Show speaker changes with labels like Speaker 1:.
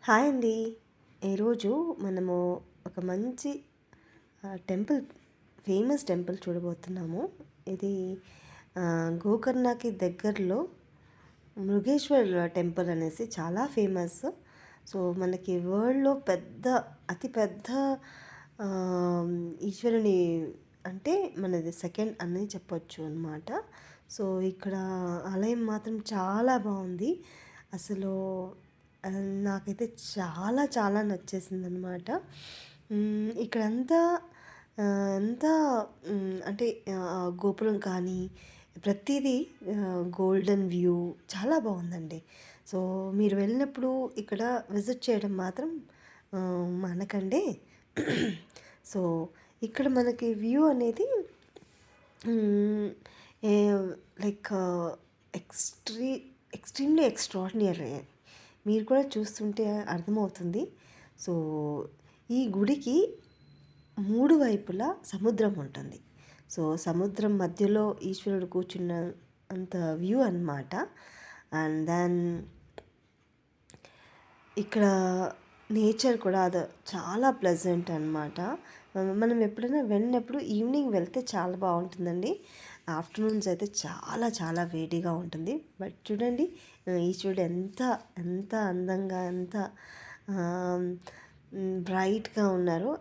Speaker 1: Hi అండి. ఈరోజు మనము ఒక మంచి టెంపుల్, ఫేమస్ టెంపుల్ చూడబోతున్నాము. ఇది గోకర్ణకి దగ్గరలో మృగేశ్వర్ టెంపుల్ అనేసి చాలా ఫేమస్. సో మనకి వరల్డ్లో అతి పెద్ద ఈశ్వరుని అంటే మనది సెకండ్ అని చెప్పొచ్చు అనమాట. సో ఇక్కడ ఆలయం మాత్రం చాలా బాగుంది. అసలు నాకైతే చాలా చాలా నచ్చేసిందనమాట. ఇక్కడంతా అంతా అంటే గోపురం కానీ ప్రతీదీ గోల్డెన్ వ్యూ చాలా బాగుందండి. సో మీరు వెళ్ళినప్పుడు ఇక్కడ విజిట్ చేయడం మాత్రం మానకండి. సో ఇక్కడ మనకి వ్యూ అనేది లైక్ ఎక్స్ట్రీమ్లీ ఎక్స్ట్రాడినరీ. మీరు కూడా చూస్తుంటే అర్థమవుతుంది. సో ఈ గుడికి 3 వైపులా సముద్రం ఉంటుంది. సో సముద్రం మధ్యలో ఈశ్వరుడు కూర్చున్న అంత వ్యూ అన్నమాట. అండ్ దెన్ ఇక్కడ నేచర్ కూడా అది చాలా ప్లెజెంట్ అనమాట. మనం ఎప్పుడైనా వెళ్ళినప్పుడు ఈవినింగ్ వెళ్తే చాలా బాగుంటుందండి. ఆఫ్టర్నూన్స్ అయితే చాలా చాలా వేడిగా ఉంటుంది. బట్ చూడండి ఈశ్వరుడు ఎంత ఎంత అందంగా ఎంత బ్రైట్గా ఉన్నారు.